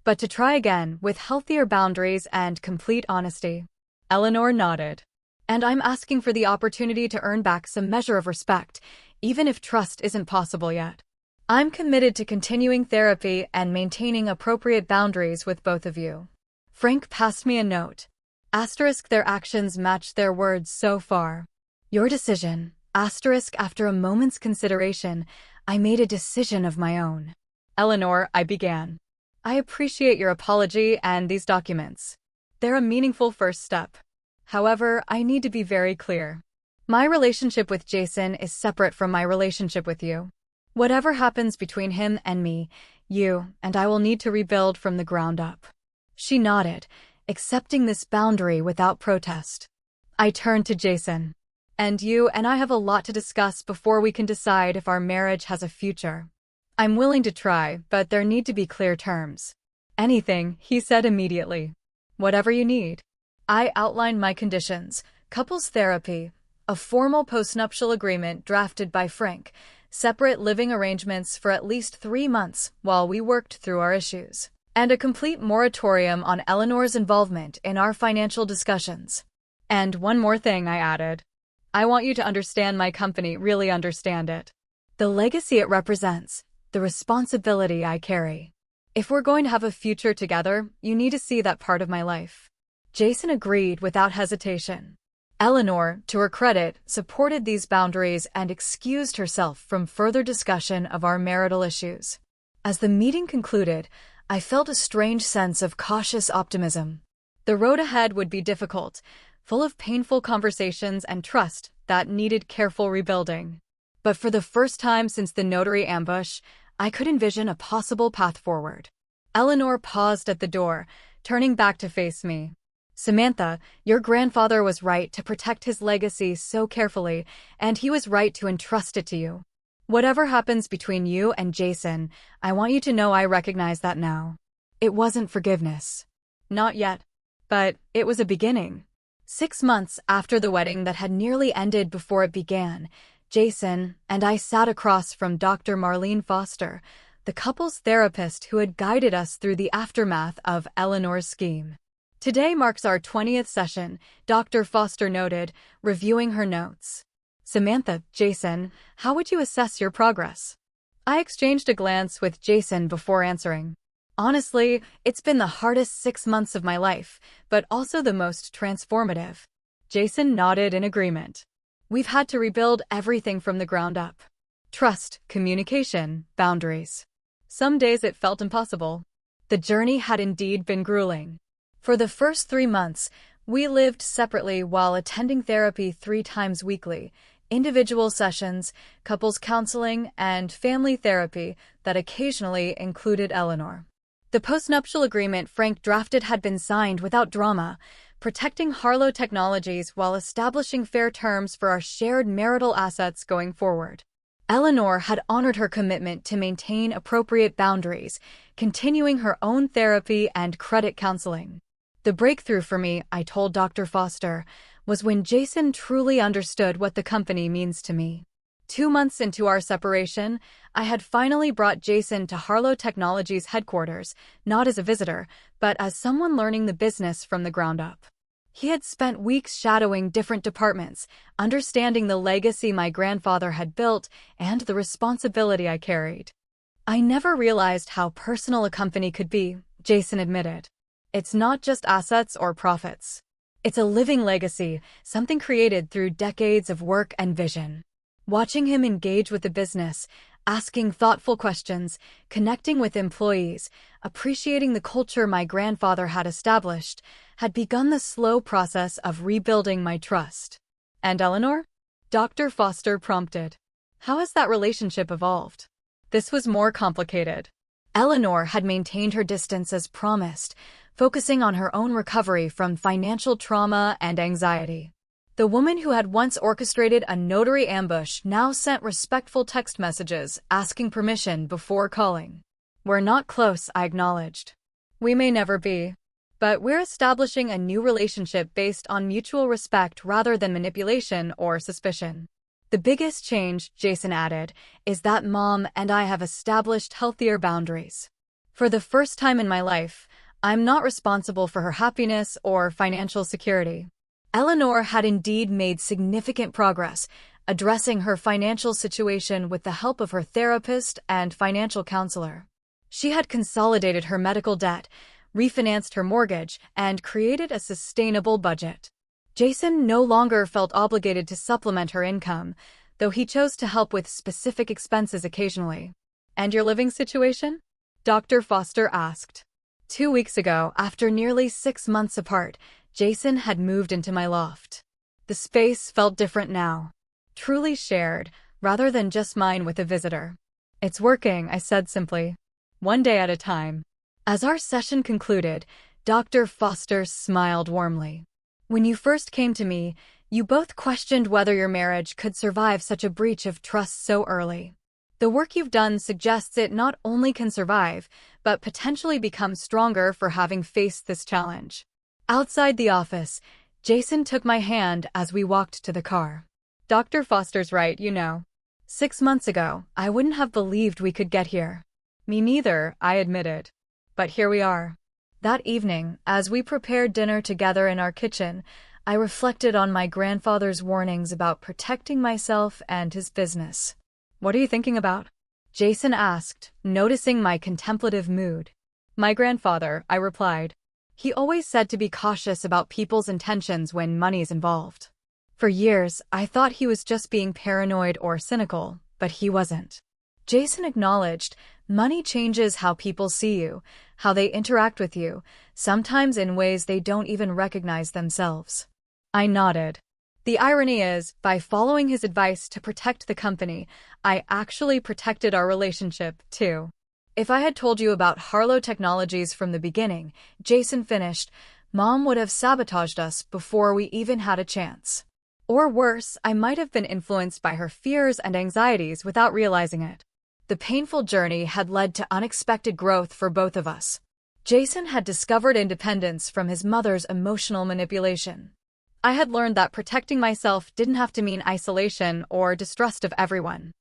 But to try again, with healthier boundaries and complete honesty. Eleanor nodded. And I'm asking for the opportunity to earn back some measure of respect, even if trust isn't possible yet. I'm committed to continuing therapy and maintaining appropriate boundaries with both of you. Frank passed me a note. Asterisk their actions matched their words so far. Your decision. Asterisk after a moment's consideration, I made a decision of my own. Eleanor, I began. I appreciate your apology and these documents. They're a meaningful first step. However, I need to be very clear. My relationship with Jason is separate from my relationship with you. Whatever happens between him and me, you and I will need to rebuild from the ground up. She nodded, accepting this boundary without protest. I turned to Jason. And you and I have a lot to discuss before we can decide if our marriage has a future. I'm willing to try, but there need to be clear terms. Anything, he said immediately. Whatever you need. I outlined my conditions, couples therapy, a formal postnuptial agreement drafted by Frank, separate living arrangements for at least 3 months while we worked through our issues, and a complete moratorium on Eleanor's involvement in our financial discussions. And one more thing, I added. I want you to understand my company, really understand it. The legacy it represents, the responsibility I carry. If we're going to have a future together, you need to see that part of my life. Jason agreed without hesitation. Eleanor, to her credit, supported these boundaries and excused herself from further discussion of our marital issues. As the meeting concluded, I felt a strange sense of cautious optimism. The road ahead would be difficult, full of painful conversations and trust that needed careful rebuilding. But for the first time since the notary ambush, I could envision a possible path forward. Eleanor paused at the door, turning back to face me. Samantha, your grandfather was right to protect his legacy so carefully, and he was right to entrust it to you. Whatever happens between you and Jason, I want you to know I recognize that now. It wasn't forgiveness. Not yet. But it was a beginning. 6 months after the wedding that had nearly ended before it began, Jason and I sat across from Dr. Marlene Foster, the couple's therapist who had guided us through the aftermath of Eleanor's scheme. Today marks our 20th session, Dr. Foster noted, reviewing her notes. Samantha, Jason, how would you assess your progress? I exchanged a glance with Jason before answering. Honestly, it's been the hardest 6 months of my life, but also the most transformative. Jason nodded in agreement. We've had to rebuild everything from the ground up. Trust, communication, boundaries. Some days it felt impossible. The journey had indeed been grueling. For the first 3 months, we lived separately while attending therapy 3 times weekly, individual sessions, couples counseling, and family therapy that occasionally included Eleanor. The postnuptial agreement Frank drafted had been signed without drama, protecting Harlow Technologies while establishing fair terms for our shared marital assets going forward. Eleanor had honored her commitment to maintain appropriate boundaries, continuing her own therapy and credit counseling. The breakthrough for me, I told Dr. Foster, was when Jason truly understood what the company means to me. 2 months into our separation, I had finally brought Jason to Harlow Technologies headquarters, not as a visitor, but as someone learning the business from the ground up. He had spent weeks shadowing different departments, understanding the legacy my grandfather had built and the responsibility I carried. I never realized how personal a company could be, Jason admitted. It's not just assets or profits. It's a living legacy, something created through decades of work and vision. Watching him engage with the business, asking thoughtful questions, connecting with employees, appreciating the culture my grandfather had established, had begun the slow process of rebuilding my trust. And Eleanor? Dr. Foster prompted. How has that relationship evolved? This was more complicated. Eleanor had maintained her distance as promised, focusing on her own recovery from financial trauma and anxiety. The woman who had once orchestrated a notary ambush now sent respectful text messages asking permission before calling. We're not close, I acknowledged. We may never be. But we're establishing a new relationship based on mutual respect rather than manipulation or suspicion. The biggest change, Jason added, is that Mom and I have established healthier boundaries. For the first time in my life, I'm not responsible for her happiness or financial security. Eleanor had indeed made significant progress, addressing her financial situation with the help of her therapist and financial counselor. She had consolidated her medical debt, refinanced her mortgage, and created a sustainable budget. Jason no longer felt obligated to supplement her income, though he chose to help with specific expenses occasionally. And your living situation? Dr. Foster asked. 2 weeks ago, after nearly 6 months apart, Jason had moved into my loft. The space felt different now. Truly shared, rather than just mine with a visitor. It's working, I said simply. One day at a time. As our session concluded, Dr. Foster smiled warmly. When you first came to me, you both questioned whether your marriage could survive such a breach of trust so early. The work you've done suggests it not only can survive, but potentially become stronger for having faced this challenge. Outside the office, Jason took my hand as we walked to the car. Dr. Foster's right, you know. 6 months ago, I wouldn't have believed we could get here. Me neither, I admitted. But here we are. That evening, as we prepared dinner together in our kitchen, I reflected on my grandfather's warnings about protecting myself and his business. What are you thinking about? Jason asked, noticing my contemplative mood. My grandfather, I replied. He always said to be cautious about people's intentions when money is involved. For years, I thought he was just being paranoid or cynical, but he wasn't. Jason acknowledged, money changes how people see you, how they interact with you, sometimes in ways they don't even recognize themselves. I nodded. The irony is, by following his advice to protect the company, I actually protected our relationship, too. If I had told you about Harlow Technologies from the beginning, Jason finished, Mom would have sabotaged us before we even had a chance. Or worse, I might have been influenced by her fears and anxieties without realizing it. The painful journey had led to unexpected growth for both of us. Jason had discovered independence from his mother's emotional manipulation. I had learned that protecting myself didn't have to mean isolation or distrust of everyone.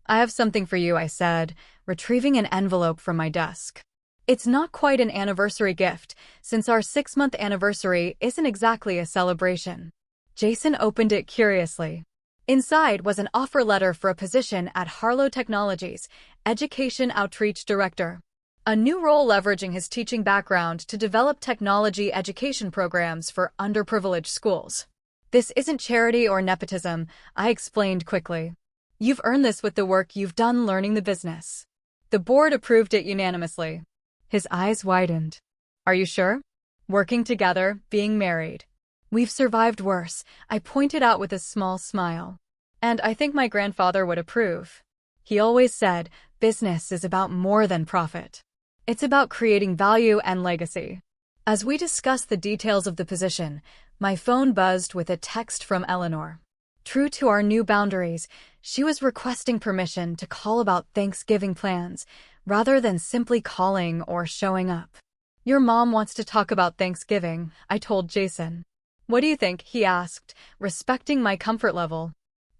I have something for you, I said, retrieving an envelope from my desk. It's not quite an anniversary gift, since our 6-month anniversary isn't exactly a celebration. Jason opened it curiously. Inside was an offer letter for a position at Harlow Technologies, Education Outreach Director. A new role leveraging his teaching background to develop technology education programs for underprivileged schools. This isn't charity or nepotism, I explained quickly. You've earned this with the work you've done learning the business. The board approved it unanimously. His eyes widened. Are you sure? Working together, being married. We've survived worse, I pointed out with a small smile. And I think my grandfather would approve. He always said, business is about more than profit. It's about creating value and legacy. As we discussed the details of the position, my phone buzzed with a text from Eleanor. True to our new boundaries, she was requesting permission to call about Thanksgiving plans, rather than simply calling or showing up. Your mom wants to talk about Thanksgiving, I told Jason. What do you think? He asked, respecting my comfort level.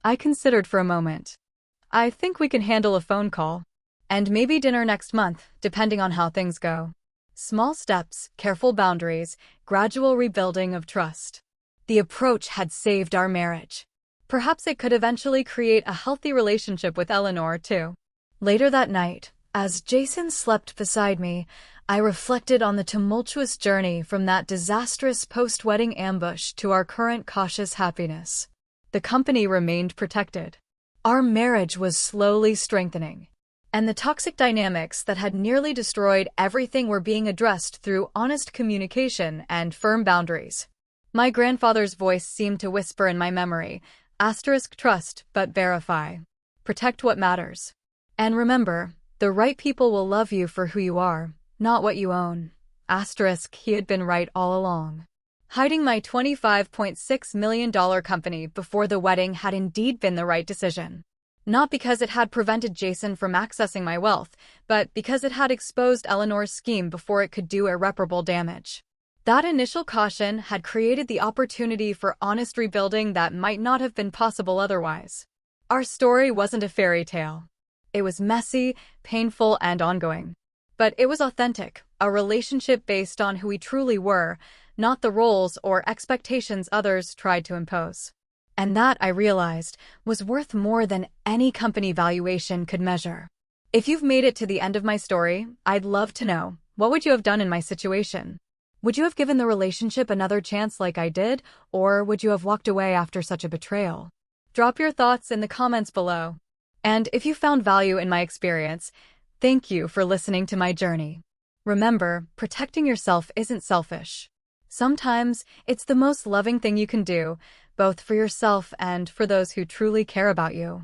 I considered for a moment. I think we can handle a phone call. And maybe dinner next month, depending on how things go. Small steps, careful boundaries, gradual rebuilding of trust. The approach had saved our marriage. Perhaps it could eventually create a healthy relationship with Eleanor, too. Later that night, as Jason slept beside me, I reflected on the tumultuous journey from that disastrous post-wedding ambush to our current cautious happiness. The company remained protected. Our marriage was slowly strengthening. And the toxic dynamics that had nearly destroyed everything were being addressed through honest communication and firm boundaries. My grandfather's voice seemed to whisper in my memory, *trust, but verify. Protect what matters. And remember, the right people will love you for who you are, not what you own. He had been right all along. Hiding my $25.6 million company before the wedding had indeed been the right decision. Not because it had prevented Jason from accessing my wealth, but because it had exposed Eleanor's scheme before it could do irreparable damage. That initial caution had created the opportunity for honest rebuilding that might not have been possible otherwise. Our story wasn't a fairy tale. It was messy, painful, and ongoing. But it was authentic, a relationship based on who we truly were, not the roles or expectations others tried to impose. And that, I realized, was worth more than any company valuation could measure. If you've made it to the end of my story, I'd love to know, what would you have done in my situation? Would you have given the relationship another chance like I did, or would you have walked away after such a betrayal? Drop your thoughts in the comments below. And if you found value in my experience, thank you for listening to my journey. Remember, protecting yourself isn't selfish. Sometimes, it's the most loving thing you can do, both for yourself and for those who truly care about you.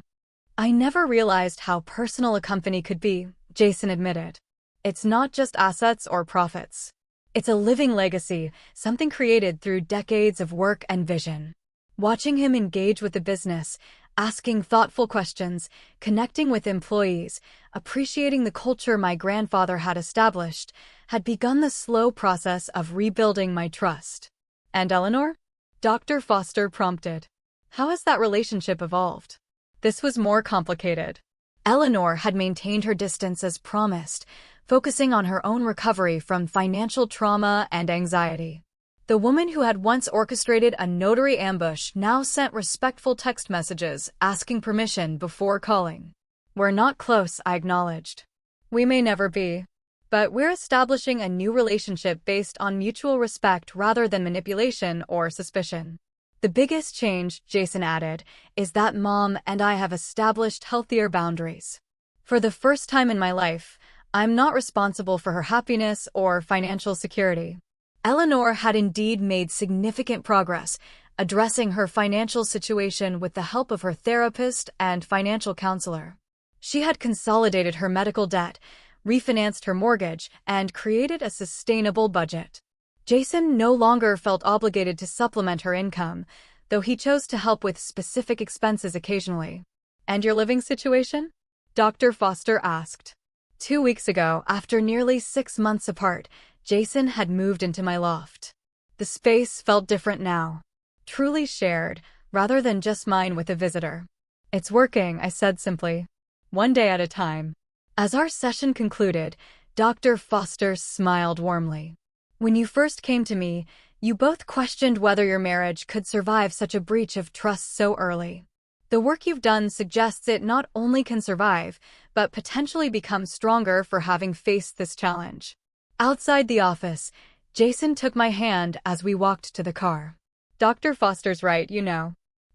I never realized how personal a company could be, Jason admitted. It's not just assets or profits. It's a living legacy, something created through decades of work and vision. Watching him engage with the business, asking thoughtful questions, connecting with employees, appreciating the culture my grandfather had established, had begun the slow process of rebuilding my trust. And Eleanor? Dr. Foster prompted. How has that relationship evolved? This was more complicated. Eleanor had maintained her distance as promised, focusing on her own recovery from financial trauma and anxiety. The woman who had once orchestrated a notary ambush now sent respectful text messages asking permission before calling. We're not close, I acknowledged. We may never be. But we're establishing a new relationship based on mutual respect rather than manipulation or suspicion. The biggest change, Jason added, is that Mom and I have established healthier boundaries. For the first time in my life, I'm not responsible for her happiness or financial security. Eleanor had indeed made significant progress, addressing her financial situation with the help of her therapist and financial counselor. She had consolidated her medical debt, refinanced her mortgage, and created a sustainable budget. Jason no longer felt obligated to supplement her income, though he chose to help with specific expenses occasionally. And your living situation? Dr. Foster asked. 2 weeks ago, after nearly 6 months apart, Jason had moved into my loft. The space felt different now. Truly shared, rather than just mine with a visitor. It's working, I said simply. one day at a time. As our session concluded, Dr. Foster smiled warmly. When you first came to me, you both questioned whether your marriage could survive such a breach of trust so early. The work you've done suggests it not only can survive, but potentially become stronger for having faced this challenge. Outside the office, Jason took my hand as we walked to the car. Dr. Foster's right,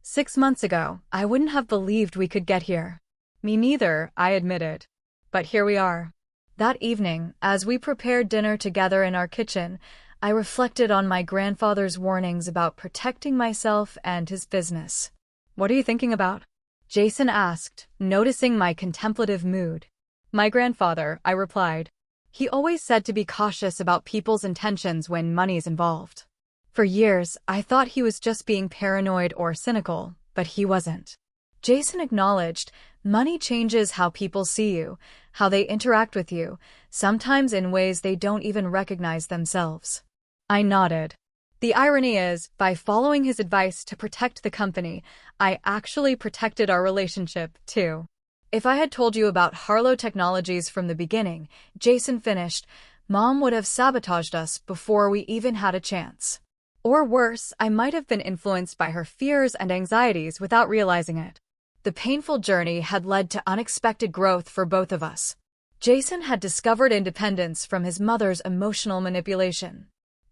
6 months ago, I wouldn't have believed we could get here. Me neither, I admitted. But here we are. That evening, as we prepared dinner together in our kitchen, I reflected on my grandfather's warnings about protecting myself and his business. What are you thinking about? Jason asked, noticing my contemplative mood. My grandfather, I replied. He always said to be cautious about people's intentions when money's involved. For years, I thought he was just being paranoid or cynical, but he wasn't. Jason acknowledged, money changes how people see you, how they interact with you, sometimes in ways they don't even recognize themselves. I nodded. The irony is, by following his advice to protect the company, I actually protected our relationship, too. If I had told you about Harlow Technologies from the beginning, Jason finished, Mom would have sabotaged us before we even had a chance. Or worse, I might have been influenced by her fears and anxieties without realizing it. The painful journey had led to unexpected growth for both of us. Jason had discovered independence from his mother's emotional manipulation.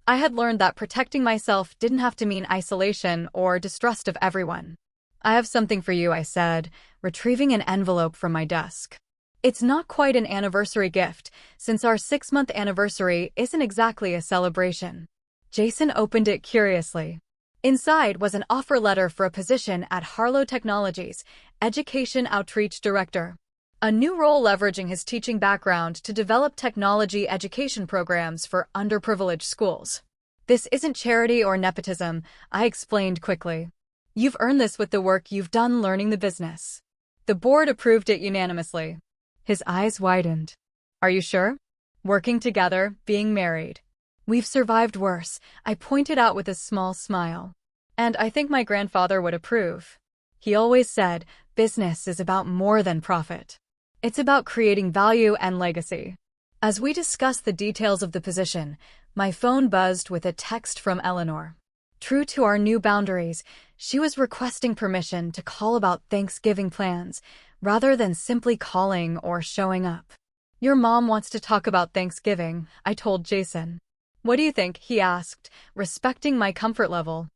I had learned that protecting myself didn't have to mean isolation or distrust of everyone. I have something for you, I said, retrieving an envelope from my desk. It's not quite an anniversary gift, since our 6-month anniversary isn't exactly a celebration. Jason opened it curiously. Inside was an offer letter for a position at Harlow Technologies, Education Outreach Director. A new role leveraging his teaching background to develop technology education programs for underprivileged schools. This isn't charity or nepotism, I explained quickly. You've earned this with the work you've done learning the business. The board approved it unanimously. His eyes widened. Are you sure? Working together, being married. We've survived worse, I pointed out with a small smile. And I think my grandfather would approve. He always said, business is about more than profit. It's about creating value and legacy. As we discussed the details of the position, my phone buzzed with a text from Eleanor. True to our new boundaries, she was requesting permission to call about Thanksgiving plans, rather than simply calling or showing up. Your mom wants to talk about Thanksgiving, I told Jason. What do you think? He asked, respecting my comfort level.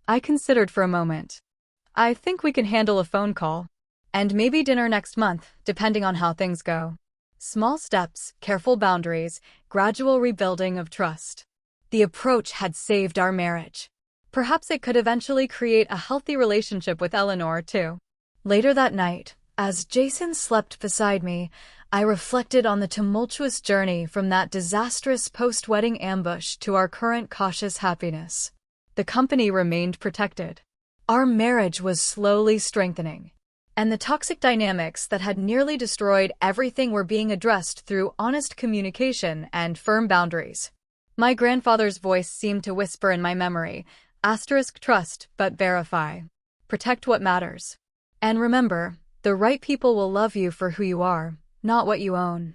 I considered for a moment. I think we can handle a phone call. And maybe dinner next month, depending on how things go. Small steps, careful boundaries, gradual rebuilding of trust. The approach had saved our marriage. Perhaps it could eventually create a healthy relationship with Eleanor, too. Later that night, as Jason slept beside me, I reflected on the tumultuous journey from that disastrous post-wedding ambush to our current cautious happiness. The company remained protected. Our marriage was slowly strengthening. And the toxic dynamics that had nearly destroyed everything were being addressed through honest communication and firm boundaries. My grandfather's voice seemed to whisper in my memory, *trust, but verify. Protect what matters. And remember, the right people will love you for who you are, not what you own.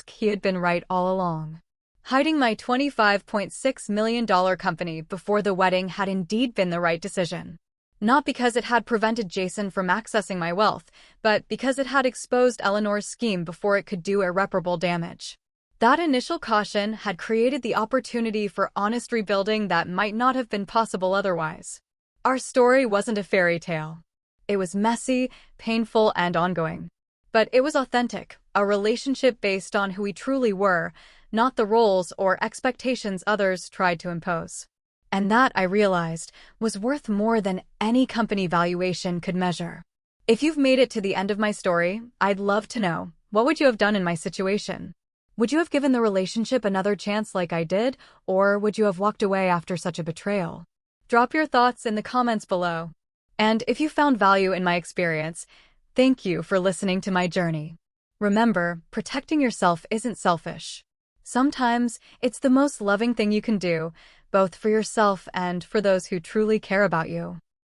He had been right all along. Hiding my $25.6 million company before the wedding had indeed been the right decision. Not because it had prevented Jason from accessing my wealth, but because it had exposed Eleanor's scheme before it could do irreparable damage. That initial caution had created the opportunity for honest rebuilding that might not have been possible otherwise. Our story wasn't a fairy tale. It was messy, painful, and ongoing. But it was authentic, a relationship based on who we truly were, not the roles or expectations others tried to impose. And that, I realized, was worth more than any company valuation could measure. If you've made it to the end of my story, I'd love to know, what would you have done in my situation? Would you have given the relationship another chance like I did, or would you have walked away after such a betrayal? Drop your thoughts in the comments below. And if you found value in my experience, thank you for listening to my journey. Remember, protecting yourself isn't selfish. Sometimes, it's the most loving thing you can do, both for yourself and for those who truly care about you.